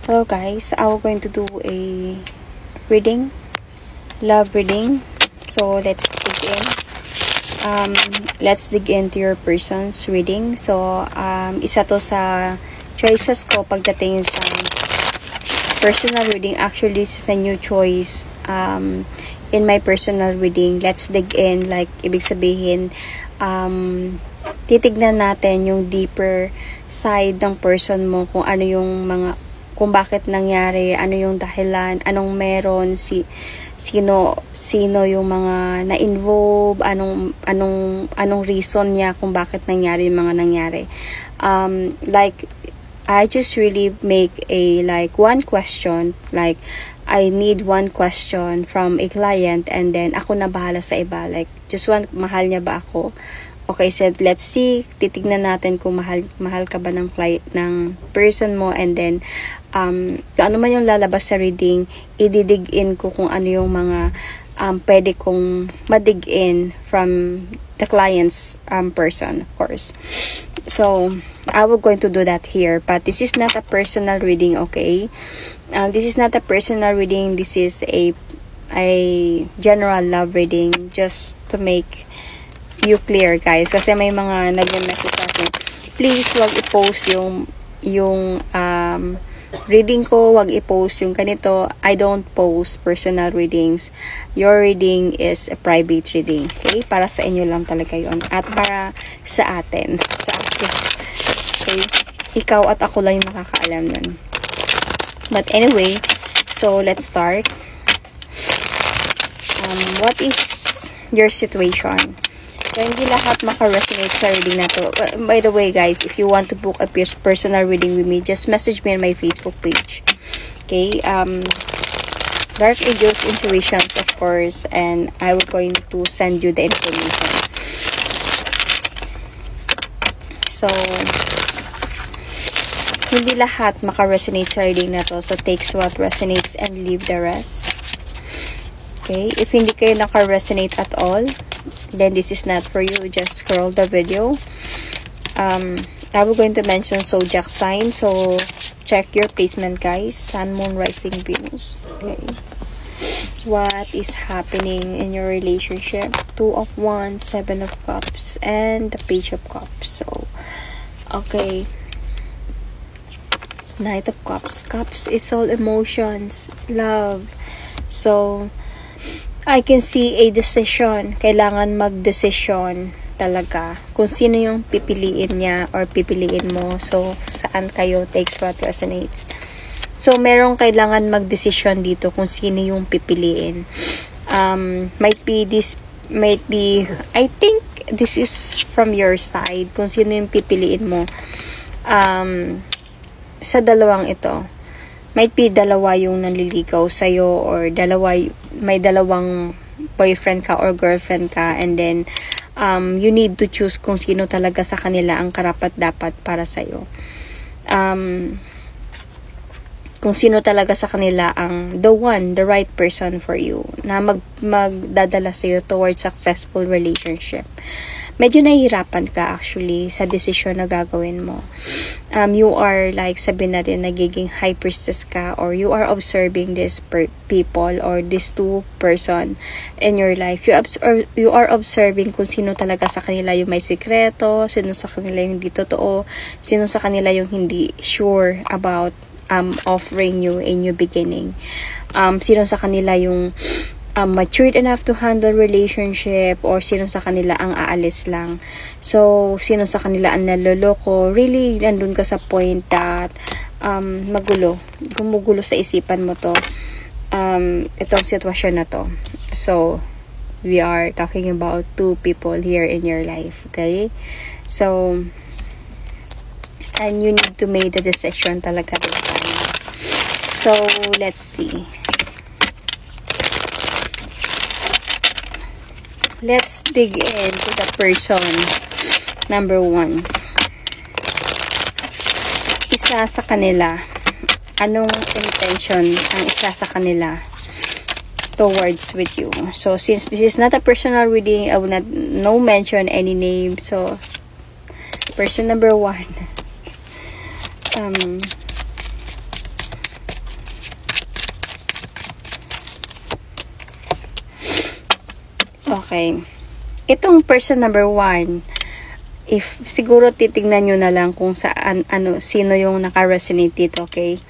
Hello guys, I'm going to do a reading, love reading. So let's dig in. Let's dig into your person's reading. So isa to sa choices ko pagdating sa personal reading. Actually, this is a new choice in my personal reading. Let's dig in, like ibig sabihin titignan natin yung deeper side ng person mo, kung ano yung kung bakit nangyari, ano yung dahilan, anong meron, sino yung mga na-involve, anong reason niya kung bakit nangyari yung mga nangyari. Like, I just really make one question, like, I need one question from a client and then ako na bahala sa iba. Like, just one, mahal niya ba ako? Okay, so let's see, titignan natin kung mahal ka ba ng person mo, and then ano man yung lalabas sa reading, ididig in ko kung ano yung mga pwede kong madig in from the client's person, of course. So I will going to do that here, but this is not a personal reading, okay? This is not a personal reading. This is a general love reading, just to make you clear, guys, kasi may mga nag-message sa akin, please wag i-post yung reading ko, wag i-post yung ganito. I don't post personal readings. Your reading is a private reading, okay? Para sa inyo lang talaga yon, at para sa atin, okay? Ikaw at ako lang yung makakaalam nun. But anyway, so let's start. What is your situation? So, hindi lahat maka-resonate sa reading na to. By the way, guys, if you want to book a personal reading with me, just message me on my Facebook page. Okay? Dark Angels Intuitions, of course, and I will going to send you the information. So, hindi lahat maka-resonate sa reading na to. So, takes what resonates and leave the rest. Okay? If hindi kayo naka-resonate at all, then this is not for you. Just scroll the video. I will going to mention zodiac sign, so check your placement, guys. Sun, Moon, Rising, Venus. Okay, what is happening in your relationship? 2 of Wands, 7 of Cups, and the Page of Cups. So okay, Knight of Cups. Cups is all emotions, love. So I can see a decision. Kailangan mag-decision talaga kung sino yung pipiliin niya or pipiliin mo. So, saan kayo, takes what resonates. So, merong kailangan mag-decision dito kung sino yung pipiliin. Might be, I think this is from your side, kung sino yung pipiliin mo. Sa dalawang ito, might be dalawa yung nanliligaw sa'yo, or may dalawang boyfriend ka or girlfriend ka, and then you need to choose kung sino talaga sa kanila ang karapat-dapat para sa'yo. Kung sino talaga sa kanila ang the right person for you, na magdadala sa'yo towards successful relationship. Medyo nahihirapan ka actually sa decision na gagawin mo. You are like, sabihin natin, nagiging high priestess ka, or you are observing this people or these two person in your life. You are observing kung sino talaga sa kanila yung may sikreto, sino sa kanila yung hindi totoo, sino sa kanila yung hindi sure about offering you a new beginning. Sino sa kanila yung matured enough to handle relationship, or sino sa kanila ang aalis lang. So, sino sa kanila ang naloloko. Really, nandun ka sa point that gumugulo sa isipan mo to, itong sitwasyon na to. So, we are talking about two people here in your life, okay? So, and you need to make the decision talaga this time. So, let's see. Let's dig into the person. Number 1. Isa sa kanila. Anong intention ang isa sa kanila towards with you? So, since this is not a personal reading, I will not mention any name. So, person number 1. Okay. Itong person number 1, if siguro titingnan nyo na lang kung saan, sino yung naka-resonate dito, okay?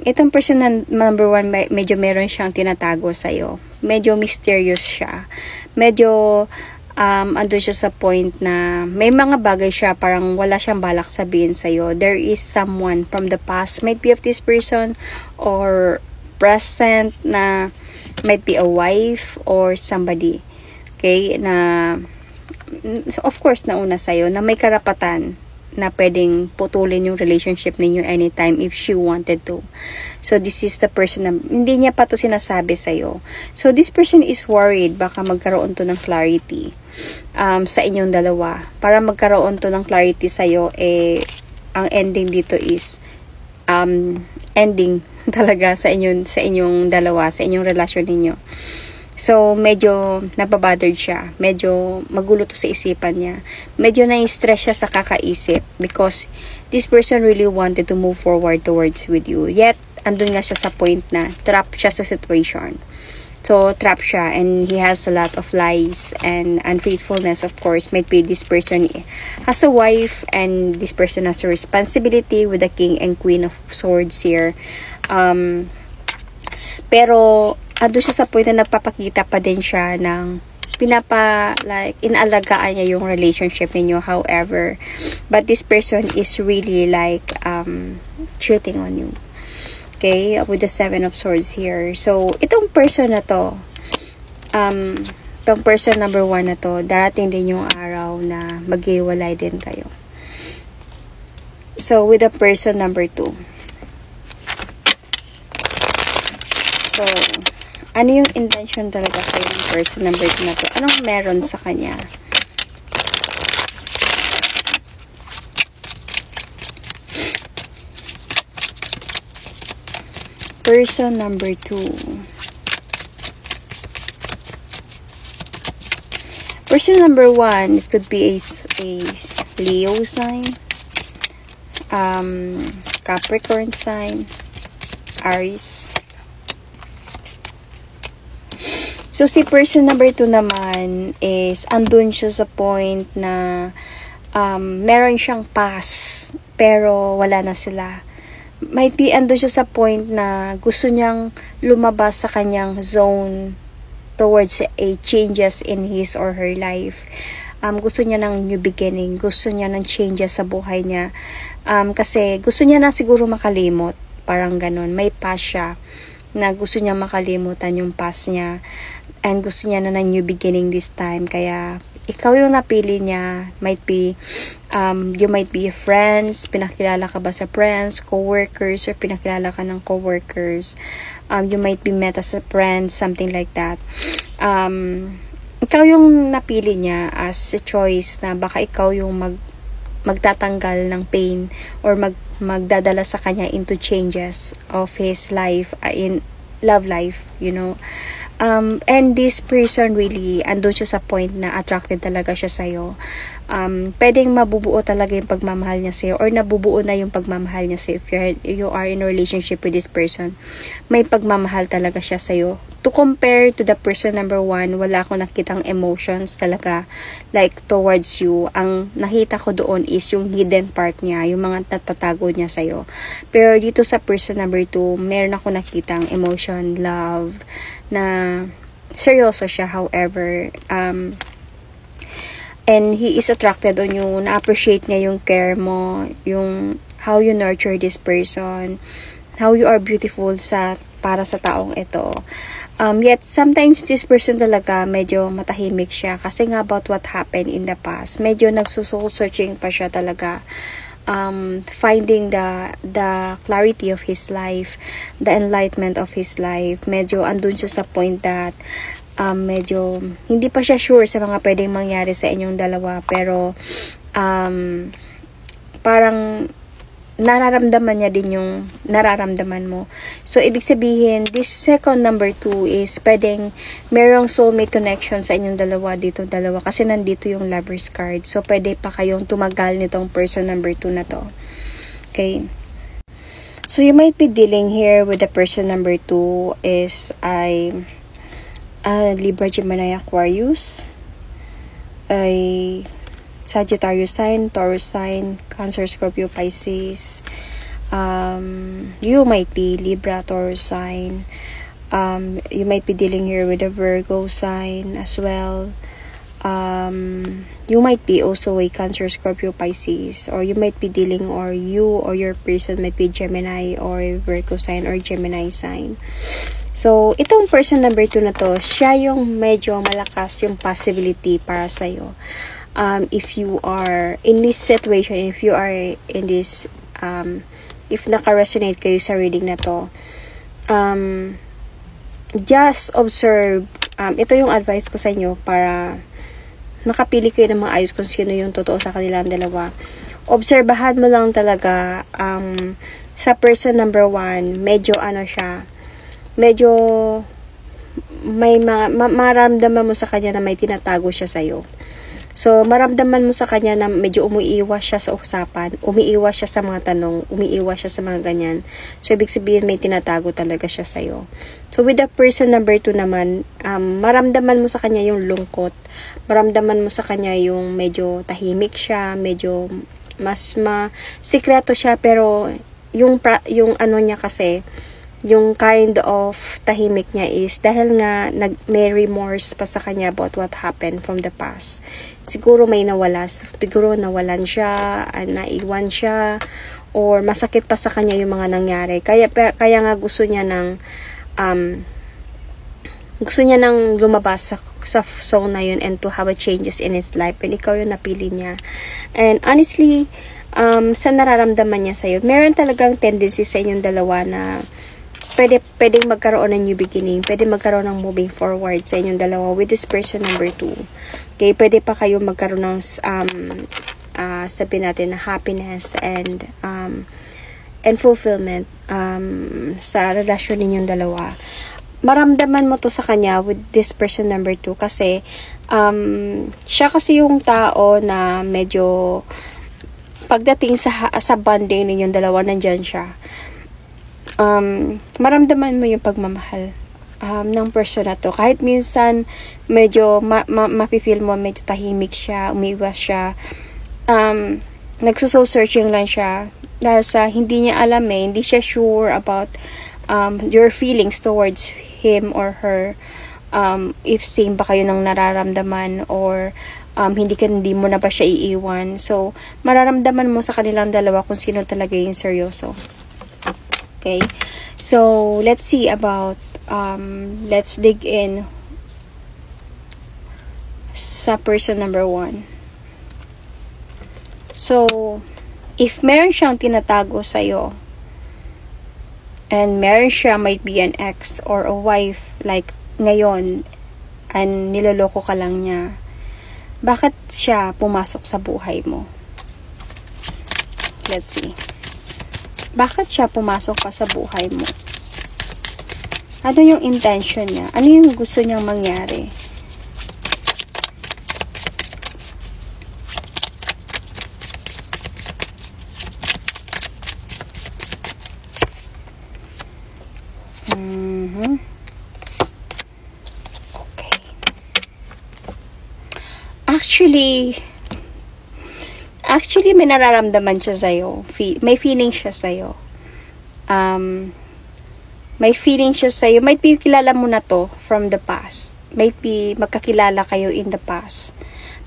Itong person number 1, medyo meron siyang tinatago sa'yo. Medyo mysterious siya. Medyo, andun siya sa point na may mga bagay siya, parang wala siyang balak sabihin sa'yo. There is someone from the past, might be of this person, or present, na might be a wife, or somebody. Okay? Na, of course, nauna sa'yo, na may karapatan na pwedeng putulin yung relationship ninyo anytime if she wanted to. So, this is the person na hindi niya pa to sinasabi sa'yo. So, this person is worried baka magkaroon to ng clarity sa inyong dalawa. Para magkaroon to ng clarity sa'yo, ang ending dito is ending talaga sa inyong dalawa, sa inyong relasyon ninyo. So, medyo nababothered siya. Medyo magulo to sa isipan niya. Medyo na-stress siya sa kakaisip because this person really wanted to move forward towards with you. Yet, andun nga siya sa point na trap siya sa situation. So, trap siya and he has a lot of lies and unfaithfulness, of course. Might be this person has a wife and this person has a responsibility with the King and Queen of Swords here. Pero, ando siya sa point na nagpapakita pa din siya ng inaalagaan niya yung relationship niyo. However, but this person is really cheating on you. Okay? With the 7 of Swords here. So, itong person na to, itong person number 1 na to, darating din yung araw na maghiwalay din kayo. So, with the person number 2. So, ano yung intention talaga sa yung person number 2 na to? Anong meron sa kanya? Person number 2. Person number 1, it could be a Leo sign, Capricorn sign, Aries. So, si person number 2 naman is, andun siya sa point na meron siyang past, pero wala na sila. Might be, andun siya sa point na gusto niyang lumabas sa kanyang zone towards a changes in his or her life. Gusto niya ng new beginning, gusto niya ng changes sa buhay niya. Kasi gusto niya na siguro makalimot, parang ganun. May past siya na gusto niya makalimutan yung past niya. And gusto niya na ng new beginning this time. Kaya, ikaw yung napili niya. Might be, you might be friends. Pinakilala ka ba sa friends, co-workers, or pinakilala ka ng co-workers. You might be met as a friend, something like that. Ikaw yung napili niya as a choice na baka ikaw yung magtatanggal ng pain or magdadala sa kanya into changes of his life, in love life, you know. And this person really, andun siya sa point na attracted talaga siya sa'yo. Pwedeng mabubuo talaga yung pagmamahal niya sa'yo or nabubuo na yung pagmamahal niya sa'yo. If you are in a relationship with this person, may pagmamahal talaga siya sa'yo. To compare to the person number 1, wala akong nakitang emotions talaga towards you. Ang nakita ko doon is yung hidden part niya, yung mga natatago niya sa'yo. Pero dito sa person number 2, meron ako nakitang emotion, love, na seryoso siya. However, and he is attracted on you, na-appreciate niya yung care mo, yung how you nurture this person, how you are beautiful para sa taong ito. Yet, sometimes this person talaga medyo matahimik siya kasi nga about what happened in the past. Medyo nagsusoul-searching pa siya talaga. Finding the clarity of his life, the enlightenment of his life. Medyo andun siya sa point that medyo hindi pa siya sure sa mga pwedeng mangyari sa inyong dalawa. Pero parang nararamdaman niya din yung nararamdaman mo. So, ibig sabihin, this second number 2 is pwedeng merong soulmate connection sa inyong dalawa dito kasi nandito yung lover's card. So, pwede pa kayong tumagal nitong person number 2 na to. Okay? So, you might be dealing here with the person number 2 is Libra, Gemini, Aquarius, ay Sagittarius sign, Taurus sign, Cancer, Scorpio, Pisces. You might be Libra, Taurus sign. You might be dealing here with a Virgo sign as well. You might be also a Cancer, Scorpio, Pisces, or you might be dealing, or you or your person might be Gemini or Virgo sign or Gemini sign. So, itong person number 2 na to, siya yung medyo malakas yung possibility para sa'yo. If you are in this situation, if you are in this, if naka-resonate kayo sa reading na to, just observe, ito yung advice ko sa inyo para makapili kayo ng mga ayos kung sino yung totoo sa kanilang dalawa. Obserbahan mo lang talaga sa person number 1, medyo ano siya, medyo may maramdaman mo sa kanya na may tinatago siya sa'yo. So, maramdaman mo sa kanya na medyo umiiwas siya sa usapan, umiiwas siya sa mga tanong, umiiwas siya sa mga ganyan. So, ibig sabihin may tinatago talaga siya sa'yo. So, with the person number 2 naman, maramdaman mo sa kanya yung lungkot, maramdaman mo sa kanya yung medyo tahimik siya, medyo mas sikreto siya, pero yung ano niya kasi, yung kind of tahimik niya is dahil nga may remorse pa sa kanya about what happened from the past. Siguro may nawala, siguro nawalan siya, naiwan siya, or masakit pa sa kanya yung mga nangyari. Kaya nga gusto niya nang lumabas sa zone na yun and to have a changes in his life, and ikaw yung napili niya. And honestly, sa nararamdaman niya sa'yo, meron talagang tendency sa inyong dalawa na pwedeng magkaroon ng new beginning, pwede magkaroon ng moving forward sa inyong dalawa with this person number 2. Okay, pwede pa kayo magkaroon ng sabihin natin na happiness and fulfillment sa relasyon ninyong dalawa. Maramdaman mo to sa kanya with this person number 2 kasi siya kasi yung tao na medyo pagdating sa bonding ninyong dalawa, nandyan siya. Maramdaman mo yung pagmamahal ng person na to. Kahit minsan medyo mapifeel mo medyo tahimik siya, umiiwas siya, nagsusoul searching lang siya dahil sa hindi niya alam hindi siya sure about your feelings towards him or her, if same ba kayo ng nararamdaman, or hindi mo na ba siya iiwan. So mararamdaman mo sa kanilang dalawa kung sino talaga yung seryoso. Okay, so let's see about, let's dig in sa person number 1. So, if meron siyang tinatago sa'yo, and meron siya, might be an ex or a wife, like ngayon, and niloloko ka lang niya, bakit siya pumasok sa buhay mo? Let's see. Bakit siya pumasok pa sa buhay mo? Ano yung intention niya? Ano yung gusto niyang mangyari? Okay. Actually, may nararamdaman siya sa'yo. May feeling siya sa'yo. May feeling siya sa'yo. Might be kilala mo na to from the past. Might be magkakilala kayo in the past.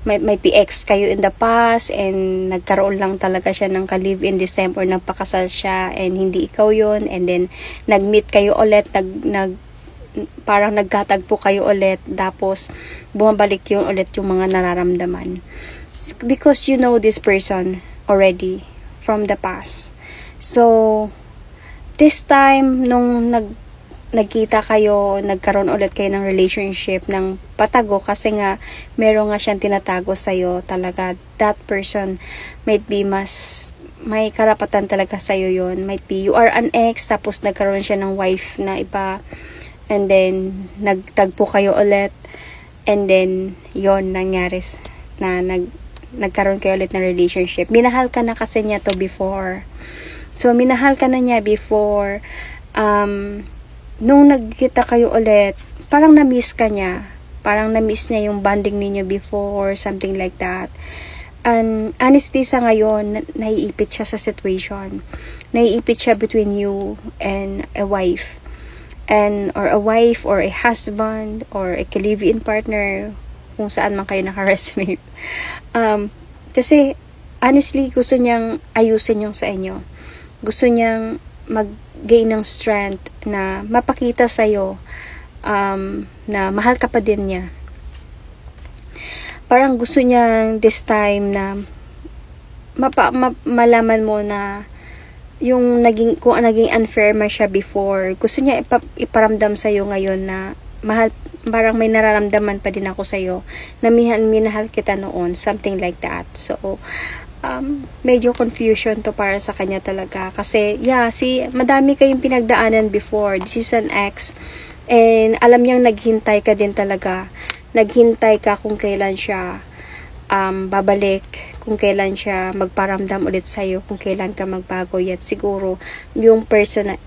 Might be ex kayo in the past and nagkaroon lang talaga siya ng ka-live-in December, nagpakasal siya and hindi ikaw yun, and then nag-meet kayo ulit, parang nagkatagpo kayo ulit, tapos bumabalik yung ulit yung mga nararamdaman. Because you know this person already from the past. So, this time, nung nagkita kayo, nagkaroon ulit kayo ng relationship ng patago kasi nga, meron nga siyang tinatago sa'yo talaga. That person might be may karapatan talaga sa'yo yun. Might be you are an ex, tapos nagkaroon siya ng wife na iba, and then nagtagpo kayo ulit, and then yon nangyari na nagkaroon kayo ulit ng relationship. Minahal ka na kasi niya to before. So minahal ka na niya before, nung nagkita kayo ulit, parang na-miss ka niya. Parang na-miss niya yung bonding ninyo before, something like that. And honestly, sa ngayon, naiipit siya sa situation. Naiipit siya between you and a wife. Or a wife, or a husband, or a live-in partner, kung saan man kayo naka-resonate. Kasi, honestly, gusto niyang ayusin yung sa inyo. Gusto niyang mag-gain ng strength na mapakita sa'yo na mahal ka pa din niya. Parang gusto niyang this time na malaman mo na yung kung naging unfair man siya before, gusto niya iparamdam sa'yo ngayon na mahal, parang may nararamdaman pa din ako sa'yo, na minahal kita noon, something like that. So, medyo confusion to para sa kanya talaga. Kasi, madami kayong pinagdaanan before. This is an ex. And, alam niyang naghintay ka din talaga. Naghintay ka kung kailan siya babalik, kung kailan siya magparamdam ulit sa'yo, kung kailan ka magbago. Yet siguro, yung person na,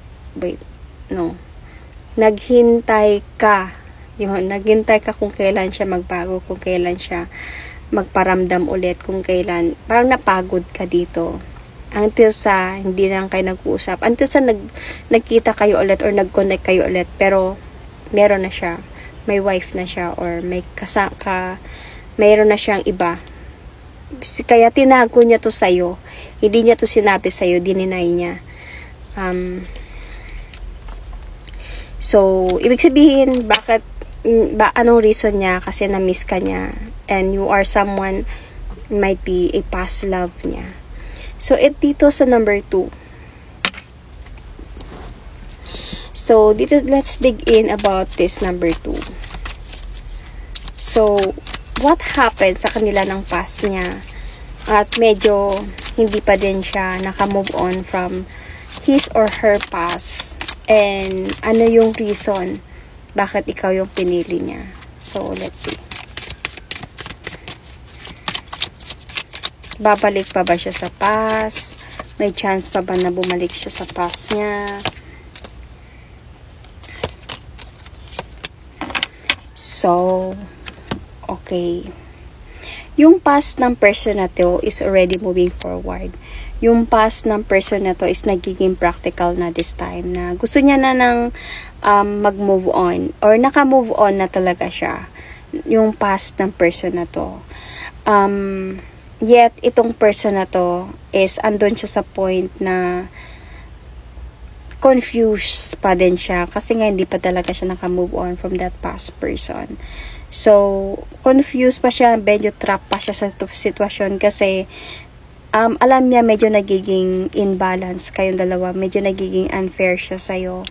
naghintay ka. Naghintay ka kung kailan siya magbago, kung kailan siya magparamdam ulit, kung kailan, parang napagod ka dito. Until sa, hindi lang kayo nag-uusap. Until sa nagkita kayo ulit or nag-connect kayo ulit, pero meron na siya. May wife na siya or mayroon na siyang iba. Kaya tinago niya to sa'yo. Hindi niya to sinabi sa'yo, dininay niya. So, ibig sabihin, anong reason niya? Kasi na-miss ka niya. And you are someone, might be a past love niya. So, dito sa number 2. So, dito, let's dig in about this number 2. So, what happened sa kanila ng past niya? At medyo hindi pa din siya naka-move on from his or her past. And ano yung reason bakit ikaw yung pinili niya? So, let's see. Babalik pa ba siya sa past? May chance pa ba na bumalik siya sa past niya? So, okay. Yung past ng person na to is already moving forward. Yung past ng person na to is nagiging practical na this time, na gusto niya na ng mag-move on or naka-move on na talaga siya. Yung past ng person na to. Yet, itong person na to is andun siya sa point na confused pa din siya kasi nga hindi pa talaga siya naka-move on from that past person. So, confused pa siya, medyo trap pa siya sa sitwasyon kasi alam niya medyo nagiging imbalance kayong dalawa, medyo nagiging unfair siya sa'yo.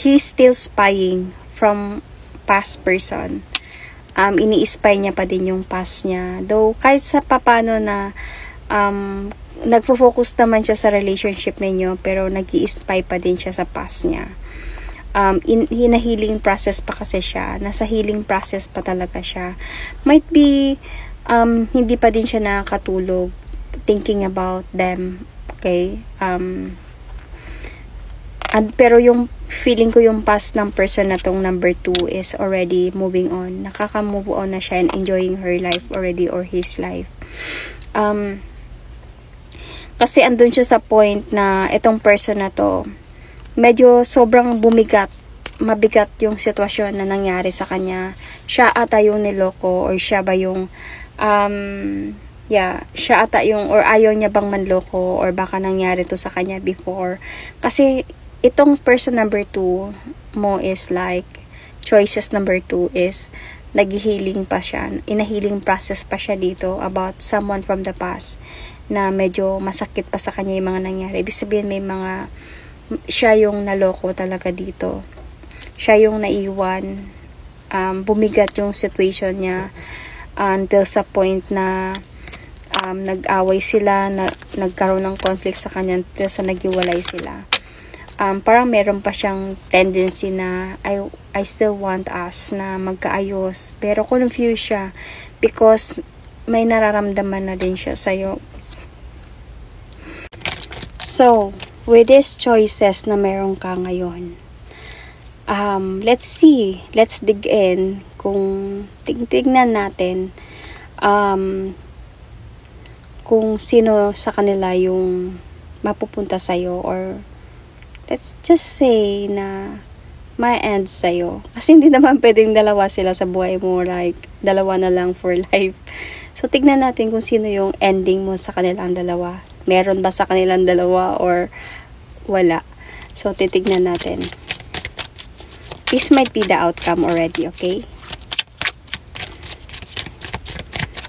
He's still spying from past person. Ini-spy niya pa din yung past niya. Though, kahit sa papano na nagfo-focus naman siya sa relationship ninyo, pero nag-i-spy pa din siya sa past niya. Healing process pa kasi siya. Nasa healing process pa talaga siya. Might be, hindi pa din siya nakakatulog thinking about them. Okay? Pero yung feeling ko yung past ng person na tong number 2 is already moving on. Nakaka-move on na siya and enjoying her life already or his life. Kasi andun siya sa point na itong person na to, medyo sobrang mabigat yung sitwasyon na nangyari sa kanya. Siya ata yung niloko or siya ba yung siya ata yung or ayaw niya bang manloko or baka nangyari to sa kanya before. Kasi itong person number 2 mo is like choices number 2 is nag-healing pa siya. In a healing process pa siya dito about someone from the past na medyo masakit pa sa kanya yung mga nangyari. Ibig sabihin siya yung naloko talaga dito. Siya yung naiwan. Bumigat yung situation niya until sa point na nag-away sila, nagkaroon ng conflict sa kanya until sa naghiwalay sila. Parang meron pa siyang tendency na I still want us na magkaayos. Pero confused siya because may nararamdaman na din siya sa'yo. So, with these choices na meron ka ngayon, let's see, let's dig in, kung tignan natin kung sino sa kanila yung mapupunta sa'yo, or let's just say na may end sa'yo. Kasi hindi naman pwedeng dalawa sila sa buhay mo, like dalawa na lang for life. So tignan natin kung sino yung ending mo sa kanilang dalawa. Meron ba sa kanilang dalawa or wala? So titignan natin. This might be the outcome already, okay?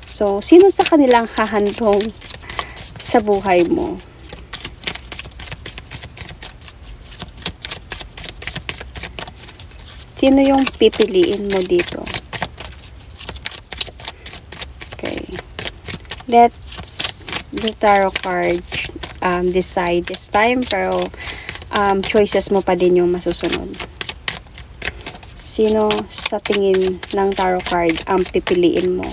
So, sino sa kanilang hahantong sa buhay mo? Sino yung pipiliin mo dito? Okay. Let's the tarot card decide this time, pero choices mo pa din yung masusunod. Sino sa tingin ng tarot card ang pipiliin mo?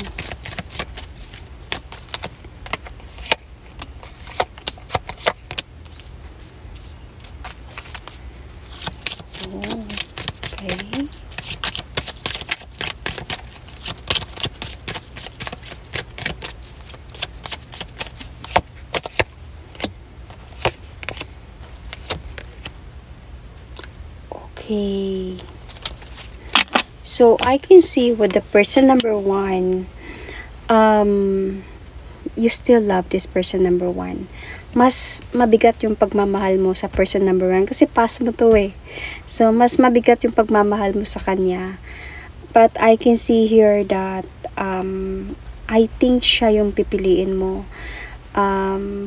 Okay. Okay. So, I can see with the person number 1, you still love this person number 1. Mas mabigat yung pagmamahal mo sa person number 1 kasi pass mo to eh. So, mas mabigat yung pagmamahal mo sa kanya. But I can see here that I think siya yung pipiliin mo.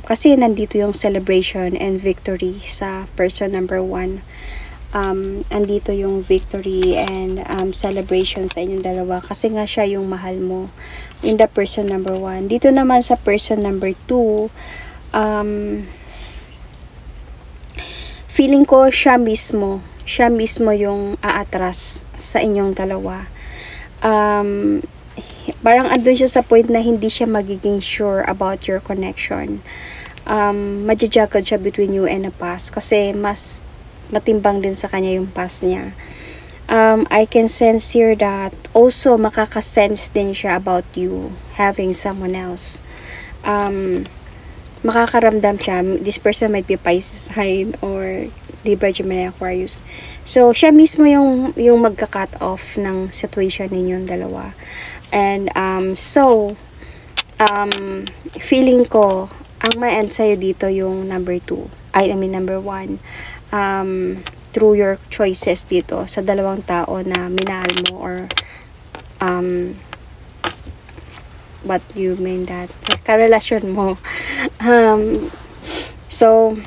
Kasi nandito yung celebration and victory sa person number 1. Andito yung victory and celebration sa inyong dalawa kasi nga siya yung mahal mo in the person number 1. Dito naman sa person number 2, feeling ko siya mismo yung aatras sa inyong dalawa. Parang andun siya sa point na hindi siya magiging sure about your connection. Majajagad siya between you and a past kasi mas matimbang din sa kanya yung past niya. I can sense here that also makakasense din siya about you having someone else. Makakaramdam siya. This person might be Pisces sign or Libra, Gemini, Aquarius. So, siya mismo yung magka-cut off ng situation ninyong dalawa. And, feeling ko, ang ma-end sa'yo dito yung number 2. I mean, number 1. Through your choices dito sa dalawang tao na minahal mo or what you mean that karelasyon mo. So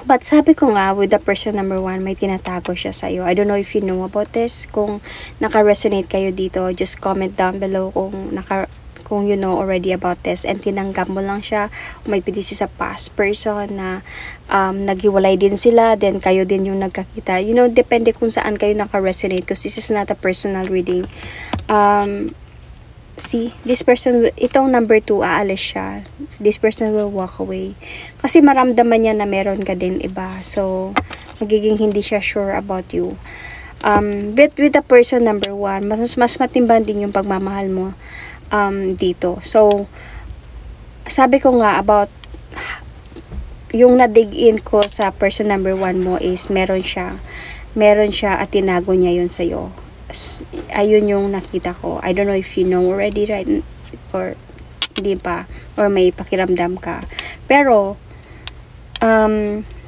but sabi ko nga with the person number 1, may tinatago siya sa'yo. I don't know if you know about this. Kung naka-resonate kayo dito, just comment down below kung you know already about this and tinanggap mo lang siya. May pwede sa past person na naghiwalay din sila, then kayo din yung nagkakita. You know, depende kung saan kayo naka-resonate because this is not a personal reading. See, this person, itong number 2, aalis siya. This person will walk away. Kasi maramdaman niya na meron ka din iba. So, magiging hindi siya sure about you. But with the person number 1, mas matimbang din yung pagmamahal mo dito. So, sabi ko nga about yung na-dig in ko sa person number 1 mo is meron siya at tinago niya yun sa'yo. Ayun yung nakita ko. I don't know if you know already, right? Or hindi pa. Or may pakiramdam ka. Pero,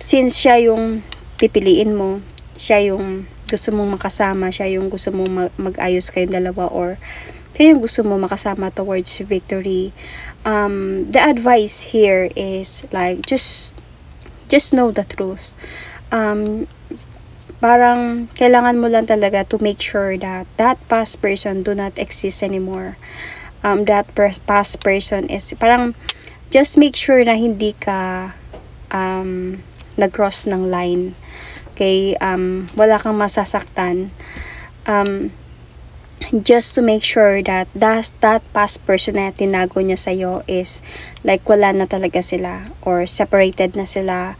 since siya yung pipiliin mo, siya yung gusto mong makasama, siya yung gusto mong mag-ayos kayong dalawa, or siya yung gusto mo makasama towards victory, the advice here is like, just know the truth. Parang kailangan mo lang talaga to make sure that that past person do not exist anymore. That past person is parang just make sure na hindi ka nag-cross ng line. Okay, wala kang masasaktan. Just to make sure that that past person na tinago niya sa'yo is like wala na talaga sila or separated na sila.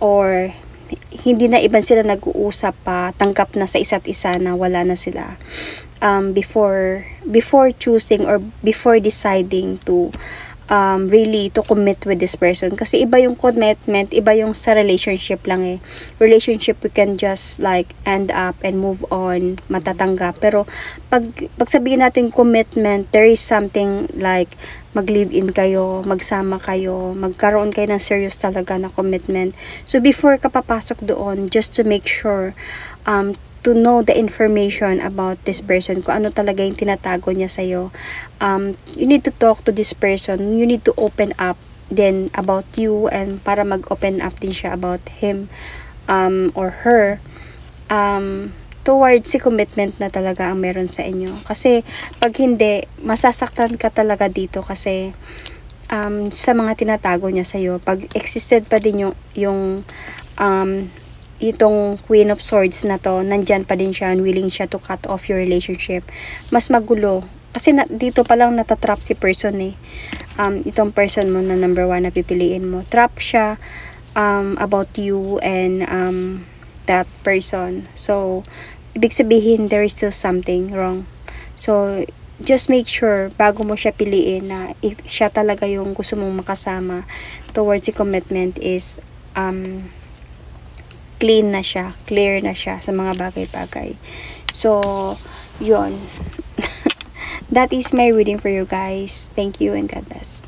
or hindi na iban sila nag-uusap pa, tanggap na sa isa't isa na wala na sila, before choosing or before deciding to really to commit with this person. Kasi iba yung commitment, iba yung sa relationship lang eh. Relationship, we can just like end up and move on, matatanggap. Pero pag sabihin natin commitment, there is something like mag-live-in kayo, magsama kayo, magkaroon kayo ng serious talaga na commitment. So before ka papasok doon, just to make sure to know the information about this person, kung ano talaga yung tinatago niya sa'yo. You need to talk to this person, you need to open up then about you, and para mag-open up din siya about him or her towards si commitment na talaga ang meron sa inyo. Kasi pag hindi, masasaktan ka talaga dito kasi sa mga tinatago niya sa'yo. Pag existed pa din yung itong Queen of Swords na to, nandyan pa din siya, willing siya to cut off your relationship, mas magulo. Kasi dito pa lang natatrap si person eh. Itong person mo na number 1 na pipiliin mo. Trap siya about you and that person. So, ibig sabihin, there is still something wrong. So, just make sure, bago mo siya piliin na siya talaga yung gusto mong makasama towards the commitment is clean na siya, clear na siya sa mga bagay-bagay. So, yun. That is my reading for you guys. Thank you and God bless.